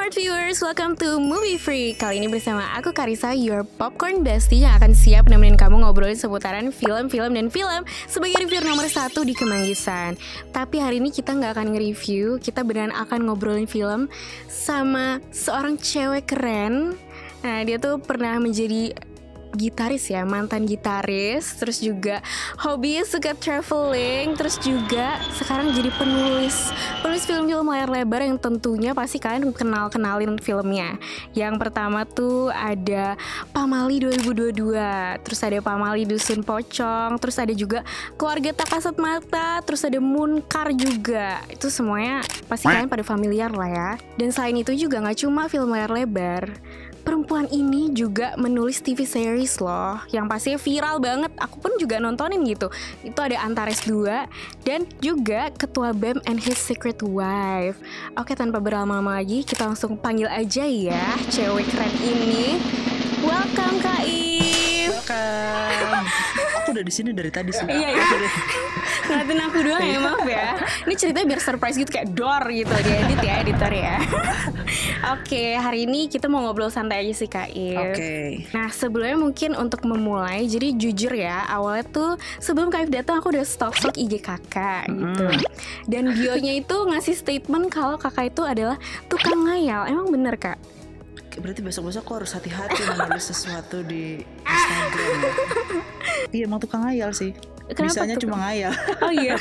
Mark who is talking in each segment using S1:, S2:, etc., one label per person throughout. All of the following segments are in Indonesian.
S1: smart viewers, welcome to Movie Freak. Kali ini bersama aku Karissa, your popcorn bestie yang akan siap nemenin kamu ngobrolin seputaran film-film dan film sebagai reviewer nomor 1 di Kemanggisan. Tapi hari ini kita nggak akan nge-review, kita beneran akan ngobrolin film sama seorang cewek keren. Nah, dia tuh pernah menjadi gitaris ya, mantan gitaris, terus juga hobi suka traveling, terus juga sekarang jadi penulis film-film layar lebar yang tentunya pasti kalian kenalin filmnya. Yang pertama tuh ada Pamali 2022, terus ada Pamali Dusun Pocong, terus ada juga Keluarga Tak Kasat Mata, terus ada Munkar juga. Itu semuanya pasti kalian pada familiar lah ya. Dan selain itu juga gak cuma film layar lebar, perempuan ini juga menulis TV series loh, yang pastinya viral banget. Aku pun juga nontonin gitu. Itu ada Antares 2 dan juga Ketua BEM and His Secret Wife. Oke, tanpa berlama-lama lagi, kita langsung panggil aja ya cewek keren ini. Welcome Kak If.
S2: Welcome. Aku udah di sini dari tadi sih.
S1: Iya. Ngeliatin aku doang ya, maaf ya. Ini ceritanya biar surprise gitu, kayak door gitu, diedit ya, editor ya. Oke, hari ini kita mau ngobrol santai aja sih Kak If.
S2: Oke.
S1: Nah, sebelumnya mungkin untuk memulai, jadi jujur ya, awalnya tuh sebelum Kak If datang aku udah stalk IG kakak gitu. Dan bionya itu ngasih statement kalau kakak itu adalah tukang ngayal. Emang bener Kak?
S2: Berarti besok-besok aku harus hati-hati menulis sesuatu di Instagram ya. Iya, emang tukang ngayal sih.
S1: Kenapa
S2: Bisanya
S1: tuh?
S2: cuma ngayal.
S1: Oh iya.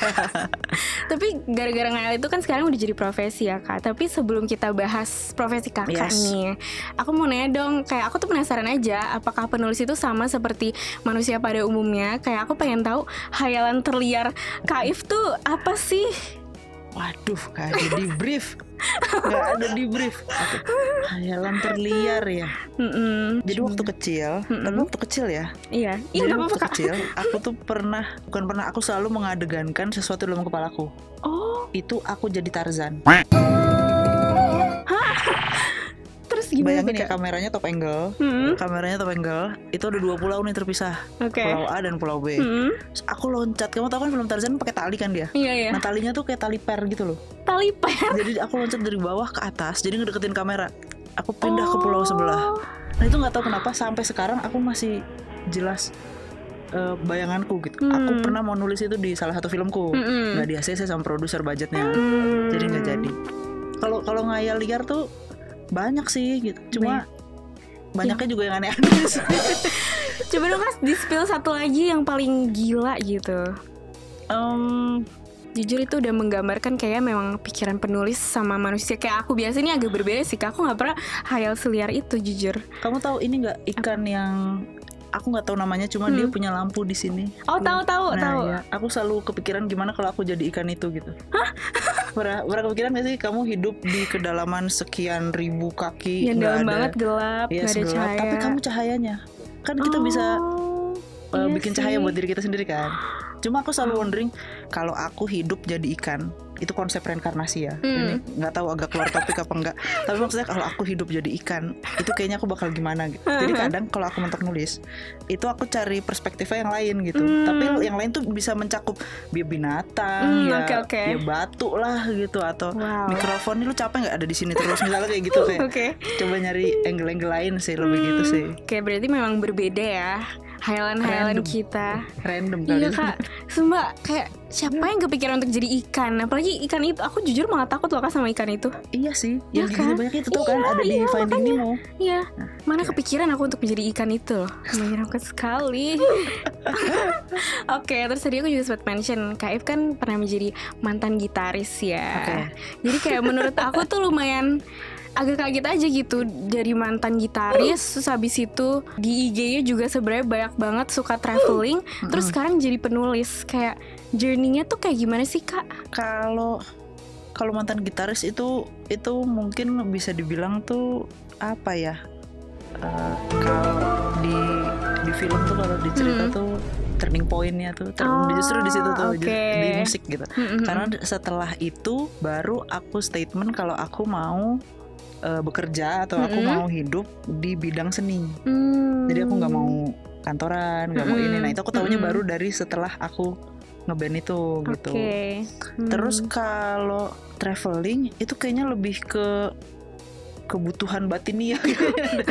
S1: Tapi gara-gara ngayal itu kan sekarang udah jadi profesi ya Kak. Tapi sebelum kita bahas profesi kakak nih, aku mau nanya dong, kayak aku tuh penasaran aja, apakah penulis itu sama seperti manusia pada umumnya? Kayak aku pengen tahu hayalan terliar Kak If tuh apa sih?
S2: Waduh, gak ada di brief. Gak ada di brief. Hayalan terliar ya. Jadi waktu kecil, tapi waktu kecil ya.
S1: Iya.
S2: Jadi waktu kecil, aku tuh aku selalu mengadegankan sesuatu dalam kepalaku.
S1: Oh.
S2: Itu aku jadi Tarzan.
S1: Terus gimana?
S2: Bayangin ya, kameranya top angle. Kameranya top angle. Itu ada 2 pulau nih terpisah. Pulau A dan Pulau B. Terus aku loncat. Kamu tahu kan film Tarzan pakai tali kan dia?
S1: Iya.
S2: Nah, talinya tuh kayak tali per gitu loh.
S1: Tali per.
S2: Jadi aku loncat dari bawah ke atas. Jadi ngedeketin kamera. Aku pindah ke pulau sebelah. Nah, itu nggak tahu kenapa sampai sekarang aku masih jelas bayanganku gitu. Aku pernah mau nulis itu di salah satu filmku. Nggak di ACC sama produser, budgetnya. Jadi nggak jadi. Kalau ngayal liar tuh banyak sih gitu. Cuma banyaknya juga yang aneh-aneh sih.
S1: Coba dong Mas, di-spill satu lagi yang paling gila gitu. Jujur itu udah menggambarkan kayak memang pikiran penulis sama manusia. Kayak aku biasa ini agak berbeda sih Kak. Aku gak pernah hayal seliar itu jujur.
S2: Kamu tahu ini gak ikan yang aku nggak tahu namanya, cuma dia punya lampu di sini.
S1: Oh, tahu.
S2: Ya, aku selalu kepikiran gimana kalau aku jadi ikan itu gitu. Hah? Pernah kepikiran gak sih kamu hidup di kedalaman sekian ribu kaki,
S1: yang dalam
S2: ada,
S1: banget, gelap,
S2: ya,
S1: gak ada
S2: gelap,
S1: cahaya.
S2: tapi kamu cahayanya. Kan kita bisa bikin cahaya buat diri kita sendiri kan. Cuma aku selalu wondering, kalau aku hidup jadi ikan, itu konsep reinkarnasi ya. Ini nggak tahu agak keluar topik apa enggak. Tapi maksudnya kalau aku hidup jadi ikan, itu kayaknya aku bakal gimana gitu. Jadi kadang kalau aku mentok nulis, itu aku cari perspektifnya yang lain gitu. Tapi yang lain tuh bisa mencakup binatang, ya batu lah gitu, atau mikrofon. Ini lu capek nggak ada di sini terus misalnya kayak gitu kayak. Coba nyari angle-angle lain sih, lebih gitu sih.
S1: Kayak berarti memang berbeda ya hayalan-hayalan kita.
S2: Random kali.
S1: Iya Kak, sumpah kayak siapa yang kepikiran untuk jadi ikan? Apalagi ikan itu, aku jujur malah takut loh Kak sama ikan itu.
S2: Iya sih, yang giginya banyak itu tuh kan ada di Finding Nemo.
S1: Iya, mana kepikiran aku untuk menjadi ikan itu loh. Menyenangkan sekali. Oke, terus tadi aku juga sempat mention Kak If kan pernah menjadi mantan gitaris ya. Jadi kayak menurut aku tuh lumayan agak kaget aja gitu, dari mantan gitaris, terus habis itu di IG-nya juga sebenarnya banyak banget suka traveling, terus sekarang jadi penulis. Kayak journey-nya tuh kayak gimana sih Kak?
S2: Kalau mantan gitaris itu mungkin bisa dibilang tuh apa ya? Kalau di film tuh, kalau di cerita tuh turning point-nya tuh justru di situ tuh, di musik gitu. Karena setelah itu baru aku statement kalau aku mau bekerja atau aku mau hidup di bidang seni. Jadi aku nggak mau kantoran, nggak mau ini. Nah, itu aku tahunya baru dari setelah aku ngeband itu gitu. Terus kalau traveling itu kayaknya lebih ke kebutuhan batinia.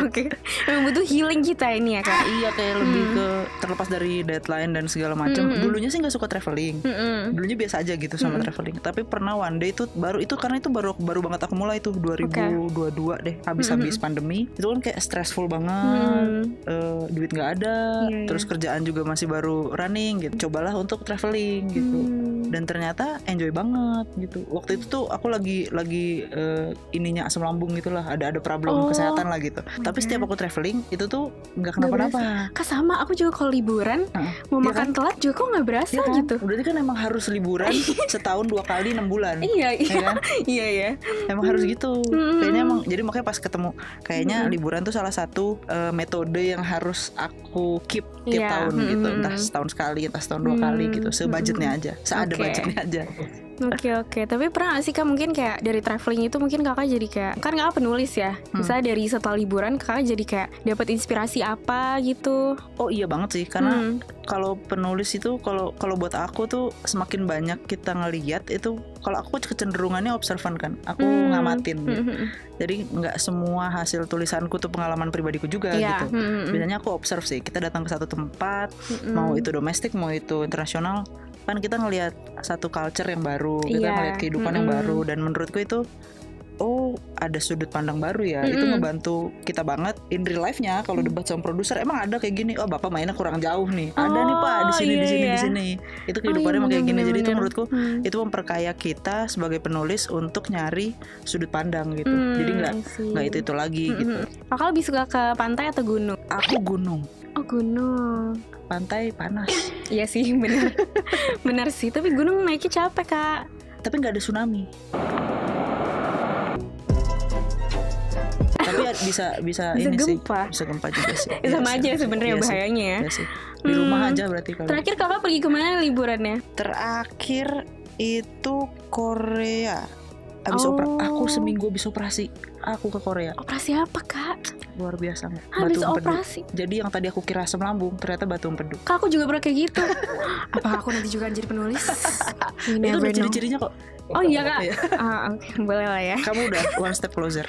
S1: Oke. Memang butuh healing kita ini ya Kak.
S2: Iya, kayak lebih ke terlepas dari deadline dan segala macam. Dulunya sih nggak suka traveling. Dulunya biasa aja gitu sama traveling. Tapi pernah one day itu karena itu baru banget aku mulai tuh 2022 deh, habis pandemi. Itu kan kayak stressful banget. Duit nggak ada, terus kerjaan juga masih baru running gitu. Cobalah untuk traveling gitu. Dan ternyata enjoy banget gitu. Waktu itu tuh aku lagi ininya asam lambung gitulah, ada problem kesehatan lah gitu. Tapi setiap aku traveling itu tuh nggak kenapa-napa.
S1: Kak sama, aku juga kalau liburan mau makan telat juga kok nggak berasa gitu.
S2: Berarti kan emang harus liburan setahun 2 kali 6 bulan.
S1: Iya.
S2: Emang harus gitu. Kayaknya emang jadi makanya pas ketemu kayaknya liburan tuh salah satu metode yang harus aku keep tiap tahun gitu. Entah setahun sekali, entah setahun 2 kali gitu. Sebudgetnya aja, budgetnya aja.
S1: Oke. Tapi pernah gak sih Kak mungkin kayak dari traveling itu mungkin Kakak jadi kayak, kan Kakak penulis ya, misalnya dari setelah liburan Kakak jadi kayak dapat inspirasi apa gitu?
S2: Oh iya banget sih, karena kalau penulis itu kalau buat aku tuh semakin banyak kita ngelihat itu, kalau aku kecenderungannya observan kan, aku ngamatin gitu. Jadi nggak semua hasil tulisanku tuh pengalaman pribadiku juga gitu. Biasanya aku observe sih, kita datang ke satu tempat, mau itu domestik mau itu internasional, kan kita ngelihat satu culture yang baru, kita ngelihat kehidupan yang baru, dan menurutku itu ada sudut pandang baru ya. Itu ngebantu kita banget in real life-nya. Kalau debat sama produser emang ada kayak gini, bapak mainnya kurang jauh nih, ada nih pak di sini. Itu kehidupannya emang kayak gini. Jadi itu menurutku itu memperkaya kita sebagai penulis untuk nyari sudut pandang gitu. Jadi nggak itu lagi gitu.
S1: Kakak lebih suka ke pantai atau gunung?
S2: Aku gunung.
S1: Oh gunung.
S2: Pantai panas.
S1: Iya sih, benar. Benar sih, tapi gunung naiknya capek Kak.
S2: Tapi nggak ada tsunami. Tapi bisa ini
S1: gempa.
S2: sih, bisa gempa juga sih.
S1: Sama aja sebenarnya bahayanya ya.
S2: Iya sih. Di rumah aja berarti kalau.
S1: Terakhir Kakak pergi kemana liburannya?
S2: Terakhir itu Korea. Aku seminggu habis operasi. Aku ke Korea.
S1: Operasi apa Kak?
S2: Luar biasa nggak?
S1: Habis operasi.
S2: Jadi yang tadi aku kira asam lambung ternyata batu empedu.
S1: Kak, aku juga pernah kayak gitu. Apa aku nanti juga jadi penulis?
S2: Itu udah ciri-cirinya kok.
S1: Oh iya Kak. Okay. Boleh lah ya.
S2: Kamu udah one step closer.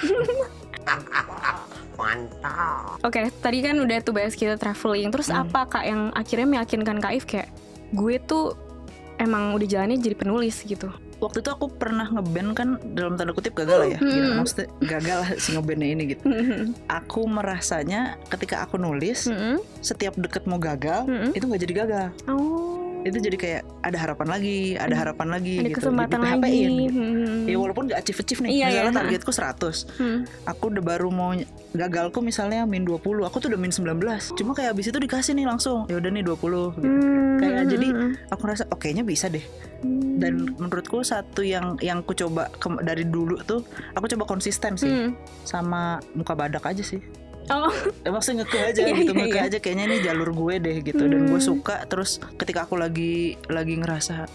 S1: Mantap. Oke, tadi kan udah tuh bahas kita traveling. Terus apa Kak yang akhirnya meyakinkan Kak If kayak gue tuh emang udah jalannya jadi penulis gitu?
S2: Waktu itu aku pernah ngeband kan, dalam tanda kutip gagal lah ya. Maksudnya gagal lah si ngebandnya ini gitu. Aku merasanya ketika aku nulis, setiap deket mau gagal, itu gak jadi gagal. Itu jadi kayak ada harapan lagi
S1: ada
S2: gitu.
S1: kesempatan lagi.
S2: Gitu. Ya walaupun gak achieve nih. Misalnya targetku 100. Aku udah baru mau gagalku misalnya min 20, aku tuh udah min 19. Cuma kayak abis itu dikasih nih langsung, ya udah nih 20 gitu. Kayak jadi aku ngerasa kayaknya bisa deh. Dan menurutku satu yang ku coba dari dulu tuh, aku coba konsisten sih sama muka badak aja sih. Maksudnya ngeke aja gitu, ngeke aja kayaknya ini jalur gue deh gitu. Dan gue suka. Terus ketika aku lagi ngerasa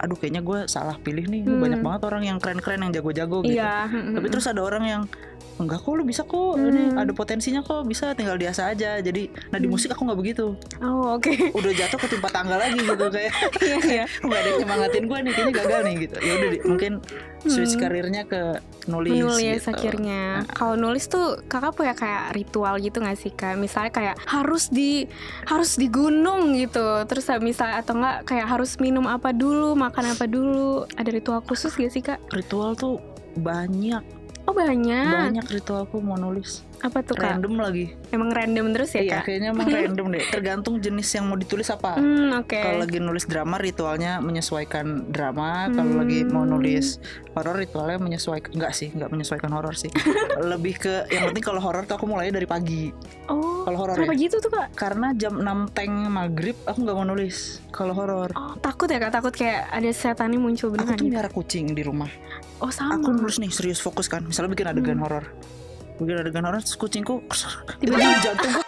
S2: aduh kayaknya gue salah pilih nih, banyak banget orang yang keren-keren yang jago-jago gitu. Tapi terus ada orang yang enggak kok, lu bisa kok, ini ada potensinya kok, bisa, tinggal biasa aja. Jadi di musik aku nggak begitu. Udah jatuh ketimpa tangga lagi gitu kayak nggak ada yang nyemangatin gue nih, kayaknya gagal nih gitu. Ya udah mungkin switch karirnya ke nulis gitu.
S1: Akhirnya kalau nulis tuh Kakak punya kayak ritual gitu nggak sih Kak? Misalnya kayak harus di gunung gitu, terus misalnya atau enggak kayak harus minum apa dulu, makan apa dulu, ada ritual khusus gak sih Kak?
S2: Ritual tuh banyak. Banyak ritualku mau nulis.
S1: Apa tuh Kak?
S2: Random lagi.
S1: Emang random terus ya Kak?
S2: Iya kayaknya emang random deh. Tergantung jenis yang mau ditulis apa. Kalau lagi nulis drama, ritualnya menyesuaikan drama. Kalau lagi mau nulis horor, ritualnya menyesuaikan. Enggak menyesuaikan horor sih. Lebih ke yang penting kalau horor tuh aku mulai dari pagi. Kalau horor
S1: kenapa gitu tuh Kak?
S2: Karena jam 6 teng maghrib aku nggak mau nulis kalau horor.
S1: Takut ya Kak? Takut kayak ada setannya muncul beneran.
S2: Aku tuh miara kucing di rumah.
S1: Sama.
S2: Aku nulis nih serius fokus kan. Misalnya bikin adegan horor. Terus kucingku
S1: tiba-tiba
S2: jantung gue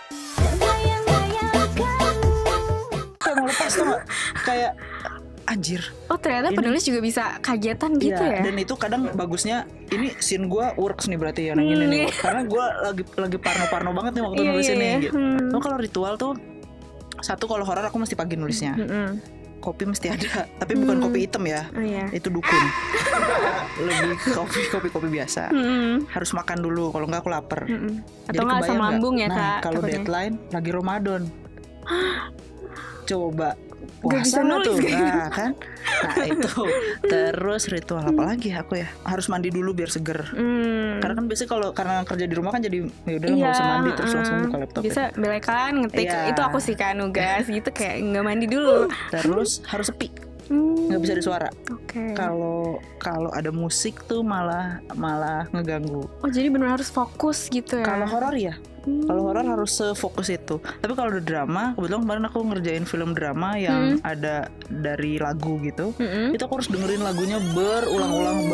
S2: kayak mau lepas tuh gak? Kayak anjir.
S1: Ternyata penulis juga bisa kagetan gitu ya.
S2: Dan itu kadang bagusnya ini scene gue works nih berarti ya yang ini nih. Karena gue lagi parno banget nih waktu nulis ini gitu. Kalau ritual tuh satu, kalau horor aku mesti pagi nulisnya. kopi mesti ada, tapi bukan kopi hitam ya.
S1: Oh, iya.
S2: Itu dukun. Lebih kopi biasa. Harus makan dulu, kalau enggak aku lapar.
S1: Atau nggak asam lambung ya,
S2: nah,
S1: Kak?
S2: kalau
S1: takutnya.
S2: deadline lagi Ramadan, coba
S1: Gak bisa
S2: puasa
S1: nulis
S2: tuh,
S1: gitu.
S2: nah kan. Nah itu. Terus ritual apa lagi aku ya? Harus mandi dulu biar seger. Karena kan biasanya kalau karena kerja di rumah kan jadi ya udah nggak usah mandi terus langsung buka laptop.
S1: Bisa belekan ngetik.
S2: Iya.
S1: Itu aku sih kan nugas gitu kayak nggak mandi dulu.
S2: Terus harus sepi, nggak bisa ada suara.
S1: Oke.
S2: Kalau ada musik tuh malah ngeganggu.
S1: Oh jadi benar harus fokus gitu ya?
S2: Kalau horor ya. Kalau horor harus sefokus itu. Tapi kalau udah drama, kebetulan kemarin aku ngerjain film drama yang ada dari lagu gitu. Itu aku harus dengerin lagunya berulang-ulang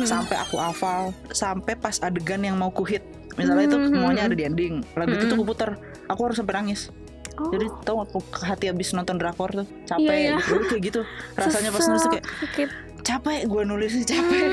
S2: sampai aku hafal, sampai pas adegan yang mau kuhit. Misalnya itu semuanya ada di ending. Lagu itu tuh kuputer. Aku harus sampai nangis. Jadi tau aku hati habis nonton drakor tuh capek.
S1: Iya.
S2: Jadi kayak gitu. Rasanya pas nulis tuh kayak
S1: sakit.
S2: capek, gue nulisnya capek.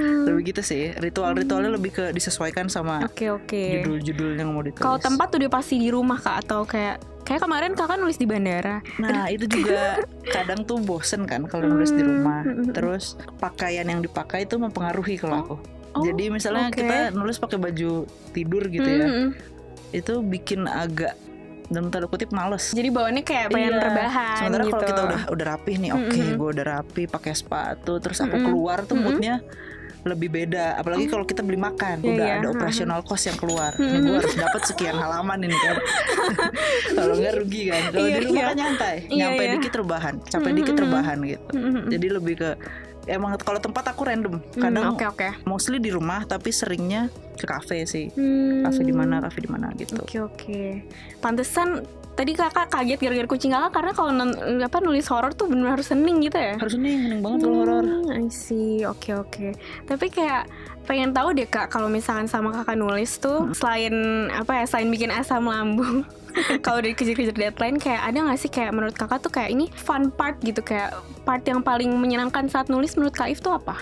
S2: Lebih gitu sih. Ritualnya lebih ke disesuaikan sama
S1: Oke.
S2: judul-judulnya yang mau ditulis.
S1: Kalau tempat udah pasti di rumah Kak, atau kayak kemarin Kakak nulis di bandara.
S2: Nah itu juga kadang tuh bosen kan kalau nulis di rumah. Terus pakaian yang dipakai itu mempengaruhi kalau aku. Jadi misalnya kita nulis pakai baju tidur gitu ya, itu bikin agak dalam tanda kutip males.
S1: Jadi bawaannya kayak pengen rebahan.
S2: Sementara
S1: gitu.
S2: kalau kita udah rapih nih, gue udah rapi pakai sepatu, terus aku keluar tuh moodnya lebih beda. Apalagi kalau kita beli makan, udah ada operasional cost yang keluar. Ini gue harus dapat sekian halaman ini kan. Kalau nggak rugi kan. Kalau di rumah kan nyantai, nyampe dikit rebahan, capek dikit rebahan gitu. Jadi lebih ke emang kalau tempat aku random. Kadang mostly di rumah, tapi seringnya ke kafe sih. Kafe di mana gitu.
S1: Oke. Pantesan tadi Kakak kaget gara-gara kucing Kakak, karena kalau nulis horor tuh benar harus hening gitu ya?
S2: Harus hening banget kalau horor.
S1: I see. Oke. Tapi kayak pengen tahu deh Kak, kalau misalkan sama Kakak nulis tuh selain bikin asam lambung kalau udah dikejar-kejar deadline, kayak ada nggak sih kayak menurut Kakak tuh kayak ini fun part gitu, kayak part yang paling menyenangkan saat nulis menurut Kak If tuh apa?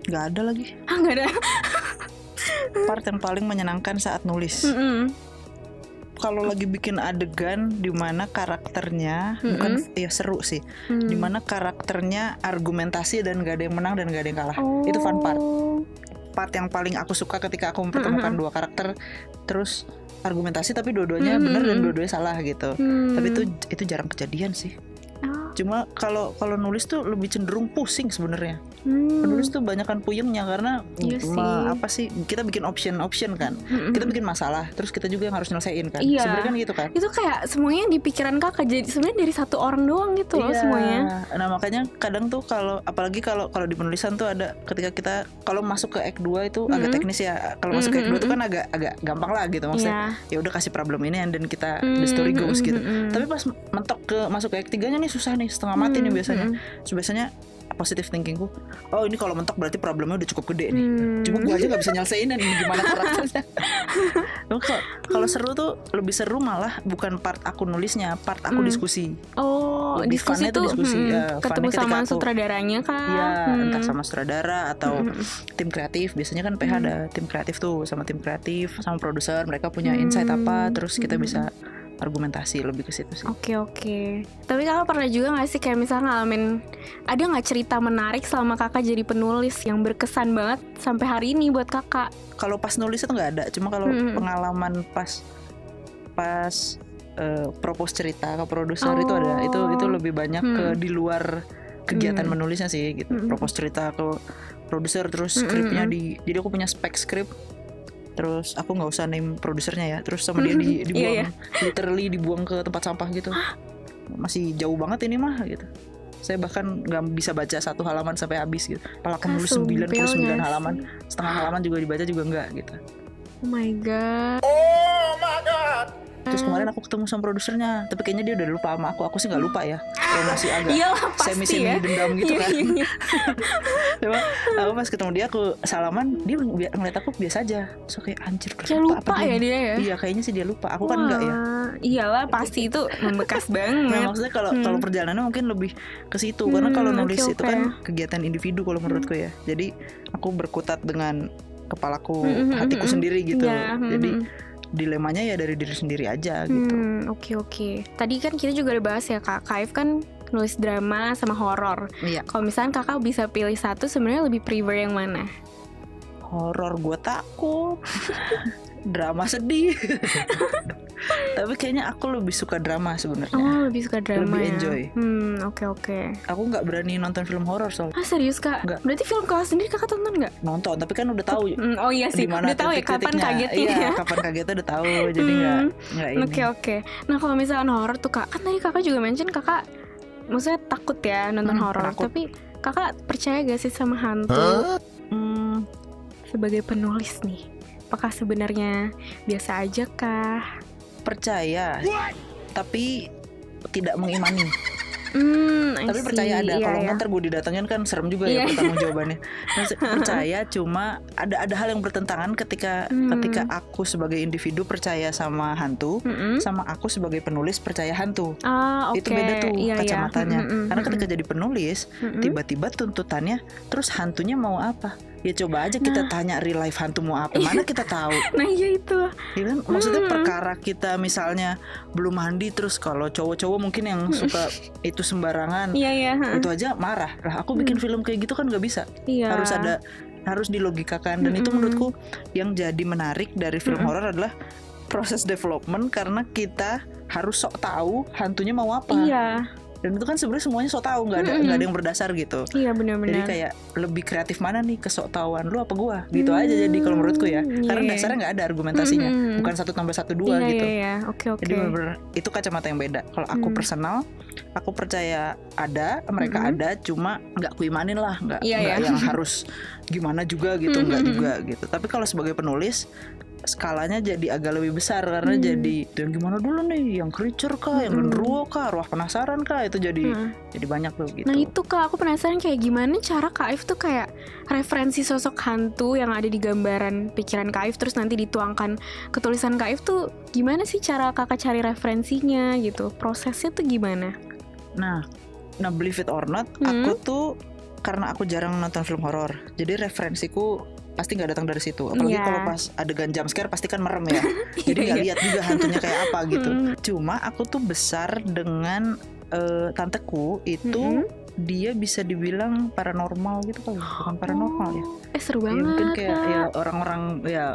S2: Nggak ada lagi.
S1: Nggak ada.
S2: Part yang paling menyenangkan saat nulis. Kalau lagi bikin adegan di mana karakternya bukan ya seru sih, di mana karakternya argumentasi dan gak ada yang menang dan gak ada yang kalah. Itu fun part. Part yang paling aku suka ketika aku mempertemukan dua karakter terus argumentasi tapi dua-duanya benar dan dua-duanya salah gitu. Tapi itu jarang kejadian sih. Cuma kalau nulis tuh lebih cenderung pusing sebenarnya. Penulis tuh banyakan puyengnya karena kita bikin option kan. Kita bikin masalah, terus kita juga yang harus nyelesain kan. Sebenarnya kan gitu kan. Itu
S1: kayak semuanya di pikiran Kakak, jadi sebenarnya dari satu orang doang gitu loh semuanya.
S2: Nah makanya kadang tuh apalagi kalau di penulisan tuh ada ketika kita kalau masuk ke act 2 itu agak teknis ya. Kalau masuk ke act 2 itu kan agak gampang lah gitu maksudnya. Ya udah kasih problem ini dan kita the story goes gitu. Tapi pas mentok ke masuk ke act 3-nya nih susah nih, setengah mati nih biasanya. Biasanya positive thinkingku, ini kalau mentok berarti problemnya udah cukup gede nih. Cuma gue aja nggak bisa nyelesainin gimana karakternya. Kalau seru tuh lebih seru malah bukan part aku nulisnya, part aku diskusi. Lebih
S1: diskusi tuh ketemu sama sutradaranya kan?
S2: Iya, entah sama sutradara atau tim kreatif. Biasanya kan PH ada tim kreatif tuh, sama tim kreatif, sama produser. Mereka punya insight apa, terus kita bisa argumentasi lebih ke situ sih.
S1: Oke. Tapi Kakak pernah juga nggak sih kayak misalnya ngalamin, ada nggak cerita menarik selama Kakak jadi penulis yang berkesan banget sampai hari ini buat Kakak?
S2: Kalau pas nulis itu nggak ada, cuma kalau pengalaman pas propose cerita ke produser itu ada. Itu lebih banyak ke di luar kegiatan menulisnya sih gitu. Propose cerita ke produser, terus skripnya jadi aku punya spek skrip. Terus aku nggak usah name produsernya ya. Terus sama dia dibuang, literally dibuang ke tempat sampah gitu. Masih jauh banget ini mah gitu. Saya bahkan nggak bisa baca satu halaman sampai habis gitu. Kalau aku nulis 99 halaman, setengah halaman juga dibaca juga enggak gitu.
S1: Oh my god.
S2: Terus kemarin aku ketemu sama produsernya, tapi kayaknya dia udah lupa sama aku sih nggak lupa ya. Kayak masih agak semi dendam gitu kan. Cuma aku pas ketemu dia, aku salaman, dia ngeliat aku biasa aja. So kayak anjir,
S1: kayak lupa ya dia ya?
S2: Iya kayaknya sih dia lupa. Aku kan enggak ya.
S1: Iyalah pasti itu membekas banget.
S2: Nah, maksudnya kalau perjalanannya mungkin lebih ke situ, karena kalau nulis itu kan kegiatan individu kalau menurutku ya. Jadi aku berkutat dengan kepalaku, hatiku sendiri gitu. Jadi dilemanya ya dari diri sendiri aja gitu.
S1: Oke. Tadi kan kita juga udah bahas ya Kak, Kaif kan nulis drama sama horor.
S2: Iya.
S1: Kalau misalnya kakak bisa pilih satu, sebenarnya lebih prefer yang mana?
S2: Horor gue takut, drama sedih. Tapi kayaknya aku lebih suka drama sebenarnya.
S1: Oh, lebih suka drama.
S2: Lebih enjoy.
S1: Oke.
S2: Aku nggak berani nonton film horor soalnya.
S1: Ah, serius Kak?
S2: Nggak.
S1: Berarti film kakak sendiri kakak tonton nggak?
S2: Nonton, tapi kan udah tahu.
S1: Oh iya sih, udah tahu ya kapan kagetnya.
S2: Iya, kapan kagetnya udah tahu. Jadi nggak ini.
S1: Oke. Nah kalau misalnya horor tuh Kak, kan tadi kakak juga mention kakak maksudnya takut ya nonton horor. Tapi kakak percaya gak sih sama hantu? Sebagai penulis nih, apakah sebenarnya biasa aja kah?
S2: Percaya, tapi tidak mengimani. Tapi percaya ada. Kalau ntar gue didatengin kan serem juga ya pertanggung jawabannya. Percaya, cuma ada hal yang bertentangan ketika aku sebagai individu percaya sama hantu, sama aku sebagai penulis percaya hantu. Itu beda tuh kacamatanya. Karena ketika jadi penulis, tiba-tiba tuntutannya, terus hantunya mau apa? Ya coba aja kita tanya real life hantu mau apa, mana kita tahu.
S1: Nah iya itu
S2: ya kan? Maksudnya perkara kita misalnya belum mandi, terus kalau cowok-cowok mungkin yang suka itu sembarangan, itu aja marah. Lah aku bikin film kayak gitu kan gak bisa. Harus dilogikakan. Dan itu menurutku yang jadi menarik dari film horor adalah proses development, karena kita harus sok tahu hantunya mau apa. Dan itu kan sebenarnya semuanya sok tahu, nggak ada yang berdasar gitu.
S1: Iya benar-benar.
S2: Jadi kayak lebih kreatif mana nih, kesok tahuan lu apa gua gitu aja. Jadi kalau menurutku ya, karena dasarnya nggak ada argumentasinya, bukan 1 tambah 1 2 gitu.
S1: Oke.
S2: Jadi benar-benar itu kacamata yang beda. Kalau aku personal, aku percaya ada, mereka ada, cuma nggak kuimanin lah, nggak yang harus gimana juga gitu, nggak juga gitu. Tapi kalau sebagai penulis, skalanya jadi agak lebih besar, karena jadi yang gimana dulu nih, yang creature kah, yang genderuwo kah, arwah penasaran kah, itu jadi banyak tuh gitu.
S1: Nah itu Kak, aku penasaran kayak gimana cara Kak Aif tuh kayak referensi sosok hantu yang ada di gambaran pikiran Kak Aif, terus nanti dituangkan ke tulisan Kak Aif tuh gimana sih cara kakak cari referensinya gitu, prosesnya tuh gimana?
S2: Nah believe it or not, aku tuh karena aku jarang nonton film horor, jadi referensiku pasti nggak datang dari situ. Apalagi kalau pas adegan jump scare pasti kan merem ya. Jadi nggak lihat juga hantunya kayak apa gitu. Cuma aku tuh besar dengan tanteku itu dia bisa dibilang paranormal gitu kali, bukan paranormal ya.
S1: Seru banget.
S2: Mungkin kayak ya orang-orang ya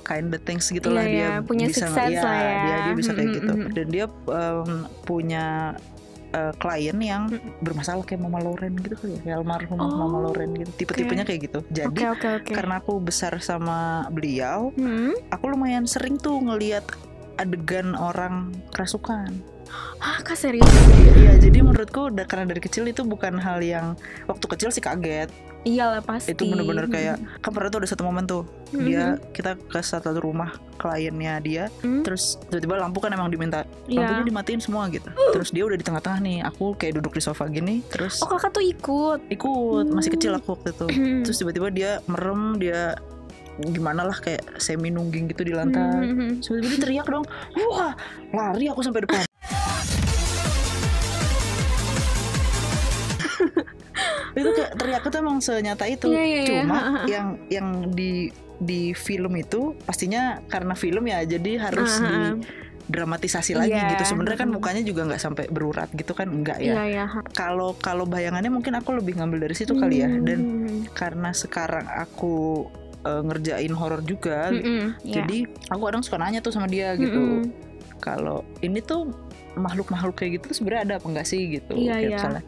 S2: kind of things gitulah, dia
S1: punya
S2: bisa
S1: lah ya.
S2: Dia bisa kayak gitu. Dan dia punya klien yang bermasalah kayak Mama Loren gitu kali ya, almarhum Mama Loren gitu, tipe-tipenya kayak gitu. Jadi karena aku besar sama beliau, aku lumayan sering tuh ngelihat adegan orang kerasukan.
S1: Kak serius?
S2: Iya, jadi menurutku karena dari kecil itu bukan hal yang, waktu kecil sih kaget.
S1: Iyalah pasti.
S2: Itu bener-bener kayak kan pernah tuh ada satu momen tuh kita ke satu rumah kliennya dia, terus tiba-tiba lampu kan emang diminta lampunya dimatiin semua gitu. Terus dia udah di tengah-tengah nih, aku kayak duduk di sofa gini, terus
S1: kakak tuh ikut
S2: masih kecil aku waktu itu. Terus tiba-tiba dia merem, dia gimana lah kayak semi nungging gitu di lantai. Terus tiba-tiba dia teriak dong, wah lari aku sampai depan. Itu kayak teriaknya tuh emang senyata itu. Cuma yang di film itu pastinya karena film ya, jadi harus didramatisasi lagi gitu. Sebenarnya kan mukanya juga nggak sampai berurat gitu kan, enggak ya. Kalau bayangannya mungkin aku lebih ngambil dari situ kali ya. Dan karena sekarang aku ngerjain horor juga, jadi aku kadang suka nanya tuh sama dia gitu, kalau ini tuh makhluk-makhluk kayak gitu sebenarnya ada apa enggak sih gitu, kayak misalnya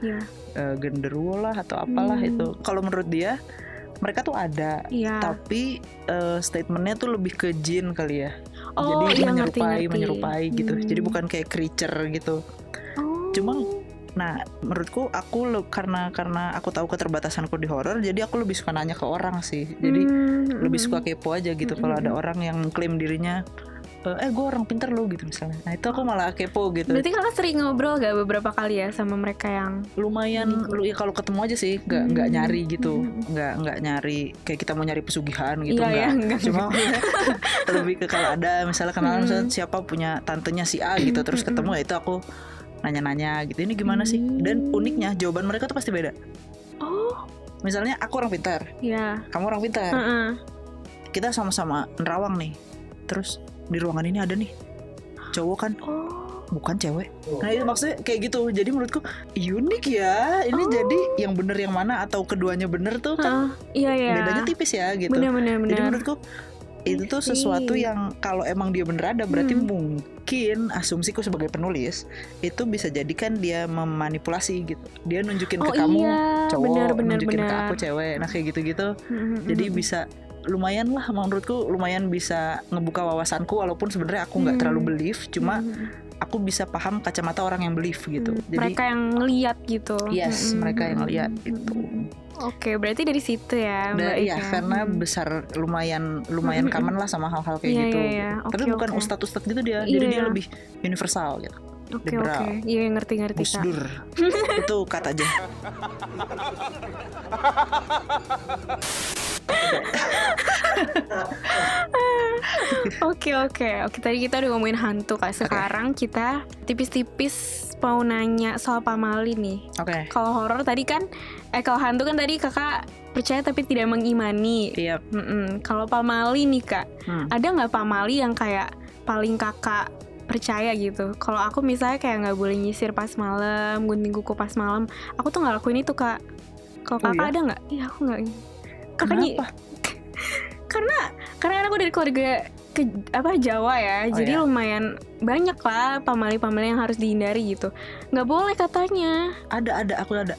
S2: genderuwo lah atau apalah itu. Kalau menurut dia mereka tuh ada, tapi statementnya tuh lebih ke jin kali ya. Jadi menyerupai gitu. Jadi bukan kayak creature gitu. Cuma menurutku aku karena aku tahu keterbatasanku di horor, jadi aku lebih suka nanya ke orang sih. Jadi lebih suka kepo aja gitu. Kalau ada orang yang klaim dirinya gue orang pintar lo gitu misalnya, nah itu aku malah kepo gitu.
S1: Berarti kakak sering ngobrol gak beberapa kali ya sama mereka yang
S2: lumayan ya, kalau ketemu aja sih, nggak nyari gitu, nggak nyari kayak kita mau nyari pesugihan gitu, nggak. Cuma lebih ke kalau ada misalnya kenalan misalnya siapa punya tantenya si A gitu, terus ketemu ya itu aku nanya-nanya gitu, ini gimana sih. Dan uniknya jawaban mereka tuh pasti beda. Misalnya aku orang pintar, kamu orang pintar, kita sama-sama nerawang nih, terus di ruangan ini ada nih cowok kan, bukan cewek. Nah itu maksudnya kayak gitu. Jadi menurutku unik ya. Ini jadi yang bener yang mana atau keduanya bener tuh kan bedanya tipis ya gitu.
S1: Bener.
S2: Jadi menurutku itu tuh sesuatu yang kalau emang dia bener ada, berarti mungkin asumsiku sebagai penulis itu bisa jadikan dia memanipulasi gitu. Dia nunjukin ke kamu cowok, nunjukin ke aku cewek. Nah kayak gitu-gitu. Jadi bisa lumayan lah, menurutku lumayan bisa ngebuka wawasanku, walaupun sebenarnya aku nggak terlalu believe, cuma aku bisa paham kacamata orang yang believe gitu. Jadi
S1: mereka yang ngeliat gitu.
S2: Yes, mereka yang ngeliat itu.
S1: Oke, berarti dari situ ya Mbak
S2: Iya, karena besar lumayan common lah sama hal-hal kayak gitu. Tapi bukan ustadz gitu dia, jadi dia lebih universal gitu.
S1: Oke. Iya, ngerti
S2: Gus Dur. Itu kata aja.
S1: Oke. Tadi kita udah ngomongin hantu Kak. Sekarang kita tipis-tipis mau nanya soal pamali nih.
S2: Oke.
S1: Kalau horor tadi kan, kalau hantu kan tadi Kakak percaya tapi tidak mengimani.
S2: Iya.
S1: Kalau pamali nih Kak, ada nggak pamali yang kayak paling Kakak percaya gitu? Kalau aku misalnya kayak nggak boleh nyisir pas malam, gunting kuku pas malam, aku tuh nggak lakuin itu Kak. Kalau Kakak ada nggak? Iya, aku nggak.
S2: Kenapa?
S1: Karena aku dari keluarga Jawa ya, jadi lumayan banyak lah pamali-pamali yang harus dihindari gitu. Nggak boleh katanya.
S2: Aku ada.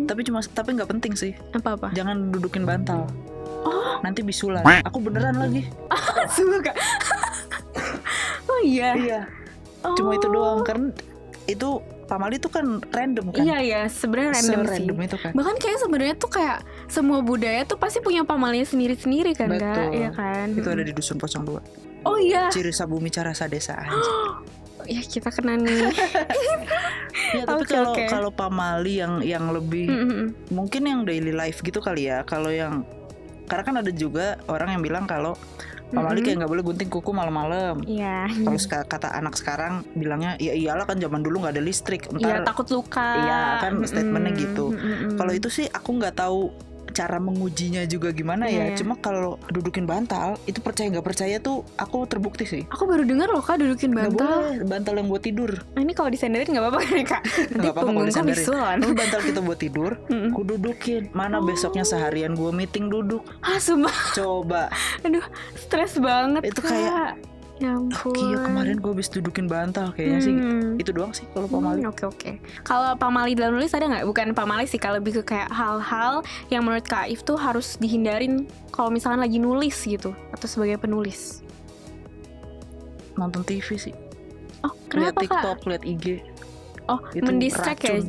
S2: Tapi nggak penting sih.
S1: Apa?
S2: Jangan dudukin bantal. Nanti bisulan. Aku beneran lagi.
S1: Sungguh Kak. Oh iya.
S2: Iya. Cuma itu doang, karena itu pamali itu kan random kan.
S1: Iya, sebenarnya random sih.
S2: Itu kan.
S1: Bahkan kayak sebenarnya tuh kayak semua budaya tuh pasti punya pamalinya sendiri-sendiri kan.
S2: Betul.
S1: Kak? Iya kan.
S2: Itu ada di Dusun Pocong 2.
S1: Oh iya.
S2: Ciri Sabumi Cara Sadesa aja.
S1: Ya kita kena nih.
S2: Ya tapi kalau pamali yang lebih mungkin yang daily life gitu kali ya. Kalau yang, karena kan ada juga orang yang bilang kalau pamali kayak nggak boleh gunting kuku malam-malam.
S1: Iya.
S2: Kalau kata anak sekarang bilangnya ya iyalah kan zaman dulu nggak ada listrik.
S1: Iya, takut luka.
S2: Iya kan statementnya gitu. Kalau itu sih aku nggak tahu cara mengujinya juga gimana ya. Cuma kalau dudukin bantal itu percaya nggak percaya tuh aku terbukti sih.
S1: Aku baru dengar loh Kak dudukin bantal.
S2: Nggak boleh, bantal yang buat tidur.
S1: Nah ini kalau disenderin nggak apa-apa kan ya Kak?
S2: Nggak apa-apa kalau disenderin.
S1: Ini
S2: bantal kita buat tidur, ku dudukin. Mana besoknya seharian gue meeting duduk.
S1: Sumpah.
S2: Coba.
S1: Aduh, stres banget
S2: itu
S1: Kak.
S2: Kayak
S1: ya ampun.
S2: Iya kemarin gue habis dudukin bantal kayaknya sih. Itu doang sih kalau pamali.
S1: Oke. Kalau pamali dalam nulis ada nggak? Bukan pamali sih, kalau lebih ke kayak hal-hal yang menurut Kak If tuh harus dihindarin kalau misalkan lagi nulis gitu atau sebagai penulis.
S2: Nonton TV sih.
S1: Oh, kenapa
S2: lihat TikTok,
S1: Kak?
S2: lihat IG.
S1: Oh, mendistract ya.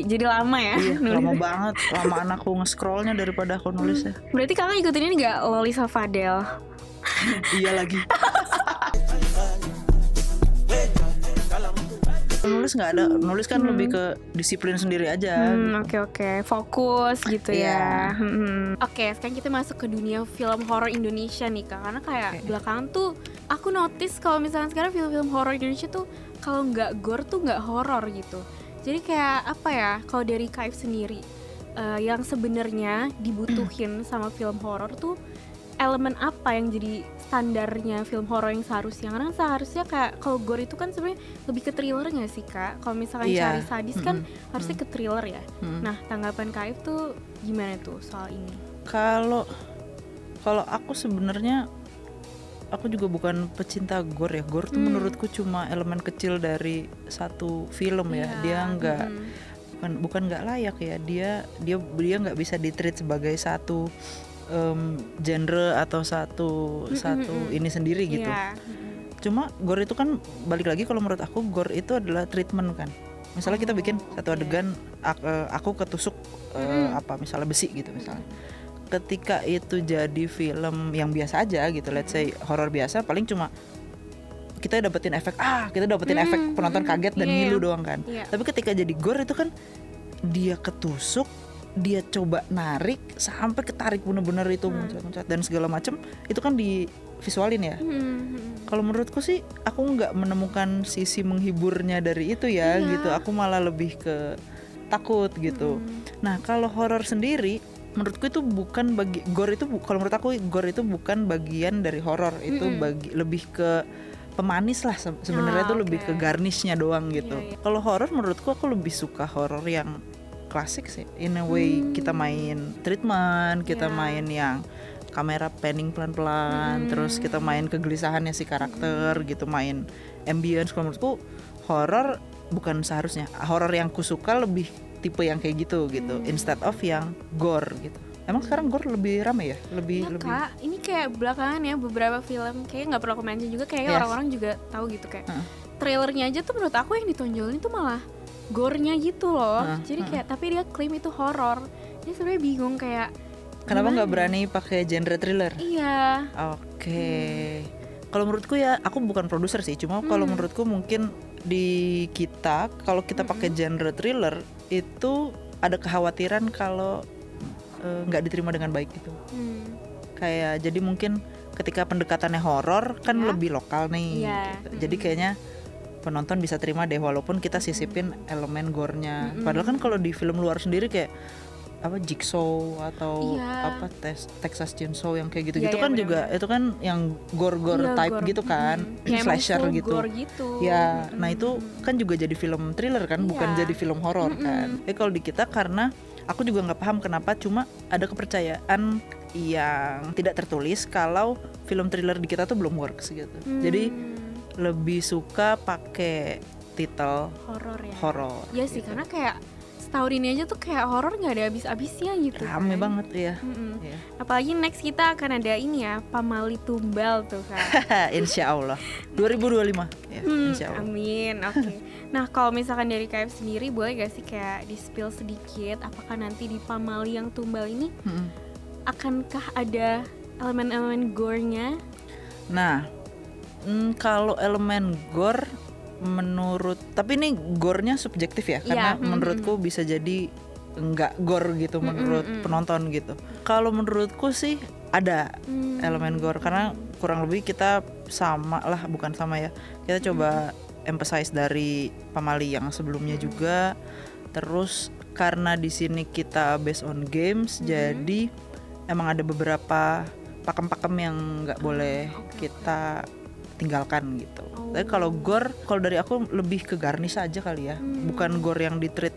S1: Jadi lama ya.
S2: Iya, lama banget. Lamaan aku nge-scrollnya daripada aku nulisnya.
S1: Berarti Kakak ikutin ini nggak Lolisa Fadel?
S2: Iya lagi. Nulis nggak ada, nulis kan lebih ke disiplin sendiri aja.
S1: Oke, fokus gitu ya. Oke, sekarang kita masuk ke dunia film horor Indonesia nih Kak. Karena kayak belakangan tuh aku notice kalau misalnya sekarang film-film horor Indonesia tuh kalau nggak gore tuh nggak horor gitu. Jadi kayak apa ya? Kalau dari Kak If sendiri, yang sebenarnya dibutuhin sama film horor tuh elemen apa yang jadi standarnya film horor yang seharusnya? Karena seharusnya kayak kalau gore itu kan sebenarnya lebih ke thriller nggak sih Kak? Kalau misalkan cari sadis kan harusnya ke thriller ya. Nah tanggapan Kak If tuh gimana tuh soal ini?
S2: Kalau aku sebenarnya aku juga bukan pecinta gore ya. Gore tuh menurutku cuma elemen kecil dari satu film ya. Dia nggak bukan nggak layak ya. Dia nggak bisa ditreat sebagai satu genre atau satu ini sendiri gitu. Cuma gore itu kan balik lagi, kalau menurut aku gore itu adalah treatment kan. Misalnya kita bikin satu adegan aku ketusuk misalnya besi gitu misalnya. Ketika itu jadi film yang biasa aja gitu, let's say horor biasa, paling cuma kita dapetin efek efek penonton kaget dan ngilu doang kan. Tapi ketika jadi gore itu kan dia ketusuk, dia coba narik sampai ketarik bener-bener itu muncrat dan segala macam, itu kan di visualin ya. Kalau menurutku sih aku nggak menemukan sisi menghiburnya dari itu ya gitu. Aku malah lebih ke takut gitu. Nah kalau horor sendiri menurutku itu bukan gore itu kalau menurut aku gore itu bukan bagian dari horor, itu lebih ke pemanis lah sebenarnya, tuh lebih ke garnishnya doang gitu. Kalau horor menurutku aku lebih suka horor yang klasik sih, in a way kita main treatment, kita main yang kamera panning pelan-pelan, terus kita main kegelisahannya si karakter gitu, main ambience. Kalau menurutku horor bukan seharusnya horor yang kusuka lebih tipe yang kayak gitu instead of yang gore gitu. Emang sekarang gore lebih rame ya? Lebih
S1: Kak, ini kayak belakangan ya beberapa film kayak nggak perlu aku mention juga, kayak orang-orang juga tahu gitu kayak trailernya aja tuh menurut aku yang ditonjolin tuh malah gore-nya gitu loh. Jadi kayak tapi dia klaim itu horor. Jadi sebenarnya bingung kayak
S2: kenapa nggak berani pakai genre thriller?
S1: Iya.
S2: Oke. Kalau menurutku ya, aku bukan produser sih, cuma kalau menurutku mungkin di kita kalau kita pakai genre thriller itu ada kekhawatiran kalau nggak diterima dengan baik gitu. Kayak jadi mungkin ketika pendekatannya horor kan lebih lokal nih. Gitu. Jadi kayaknya penonton bisa terima deh walaupun kita sisipin elemen gore-nya. Padahal kan kalau di film luar sendiri kayak apa Jigsaw atau apa Texas Chainsaw yang kayak gitu-gitu kan juga itu kan yang gore type gore. Gitu kan, slasher gitu. Ya, nah itu kan juga jadi film thriller kan, bukan jadi film horor kan. Kalau di kita karena aku juga nggak paham kenapa cuma ada kepercayaan yang tidak tertulis kalau film thriller di kita tuh belum works gitu. Jadi lebih suka pakai titel horor.
S1: Ya sih, karena kayak tahun ini aja tuh kayak horor nggak ada habis-habisnya gitu.
S2: Rame banget ya.
S1: Apalagi next kita akan ada ini ya, Pamali Tumbal tuh kan.
S2: Insya Allah 2025 ya, insya Allah.
S1: Amin. Oke. Nah kalau misalkan dari KF sendiri boleh gak sih kayak di spill sedikit apakah nanti di Pamali yang Tumbal ini akankah ada elemen-elemen gore-nya?
S2: Nah kalau elemen gore menurut, tapi ini gore-nya subjektif ya, karena menurutku bisa jadi enggak gore gitu menurut penonton gitu. Kalau menurutku sih ada elemen gore karena kurang lebih kita sama lah, bukan sama ya. Kita coba emphasize dari Pamali yang sebelumnya juga. Terus karena di sini kita based on games, jadi emang ada beberapa pakem-pakem yang nggak boleh kita tinggalkan gitu. Tapi kalau gore, kalau dari aku lebih ke garnish aja kali ya, bukan gore yang ditreat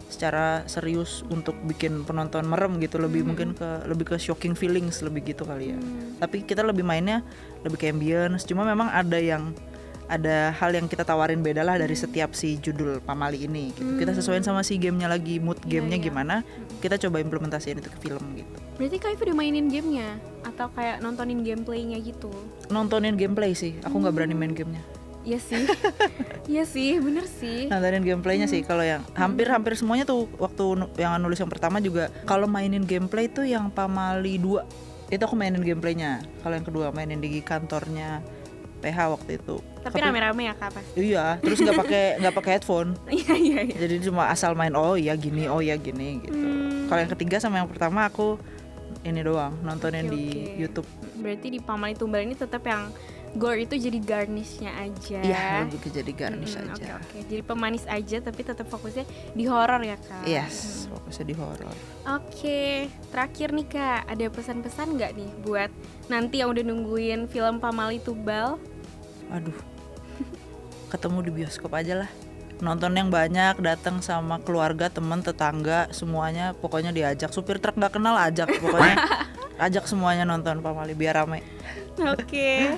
S2: secara serius untuk bikin penonton merem gitu, lebih mungkin lebih ke shocking feelings lebih gitu kali ya. Tapi kita lebih mainnya lebih ke ambience, cuma memang ada hal yang kita tawarin beda lah dari setiap si judul Pamali ini gitu. Kita sesuaiin sama si gamenya lagi, mood gamenya gimana, kita coba implementasiin itu ke film gitu.
S1: Berarti Kak Iva udah mainin gamenya? Atau kayak nontonin gameplaynya gitu?
S2: Nontonin gameplay sih, aku gak berani main gamenya.
S1: Iya sih, iya sih, bener sih.
S2: Nontonin gameplaynya sih, kalau yang hampir semuanya tuh waktu yang nulis yang pertama juga. Kalau mainin gameplay tuh yang Pamali 2 itu aku mainin gameplaynya. Kalau yang kedua mainin di kantornya PH waktu itu.
S1: Tapi rame-rame ya Kak pasti.
S2: Iya, terus nggak pakai headphone.
S1: Iya.
S2: Jadi cuma asal main oh ya gini gitu. Kalau yang ketiga sama yang pertama aku ini doang nontonin di YouTube.
S1: Berarti di Pamali Tumbal ini tetap yang gore itu jadi garnishnya aja.
S2: Iya, lebih ke jadi garnish aja.
S1: Oke. Jadi pemanis aja tapi tetap fokusnya di horor ya Kak.
S2: Yes, fokusnya di horor.
S1: Oke, terakhir nih Kak, ada pesan-pesan nggak nih buat nanti yang udah nungguin film Pamali Tumbal?
S2: Aduh, ketemu di bioskop aja lah. Nonton yang banyak, datang sama keluarga, teman, tetangga, semuanya pokoknya diajak. Supir truk nggak kenal ajak, pokoknya ajak semuanya nonton Pamali biar rame.
S1: Oke.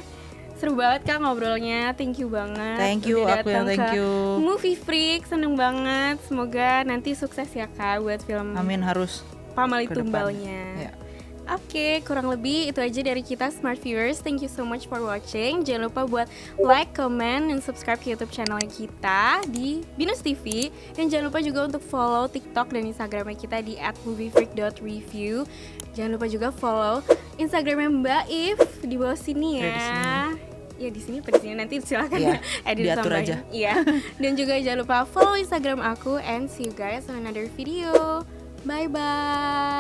S1: Seru banget Kak ngobrolnya, thank you banget.
S2: Thank you, aku yang thank you.
S1: Movie Freak, seneng banget. Semoga nanti sukses ya Kak buat film.
S2: Amin, harus
S1: Pamali Tumbalnya.
S2: Ya.
S1: Oke, kurang lebih itu aja dari kita Smart Viewers. Thank you so much for watching. Jangan lupa buat like, comment, dan subscribe ke YouTube channel kita di Binus TV. Dan jangan lupa juga untuk follow TikTok dan Instagramnya kita di @moviefreak.review. Jangan lupa juga follow Instagramnya Mbak If di bawah sini ya. Ya di sini apa di sini nanti silakan edit
S2: diatur
S1: tambahin.
S2: aja.
S1: Iya. Dan juga jangan lupa follow Instagram aku and see you guys on another video. Bye bye.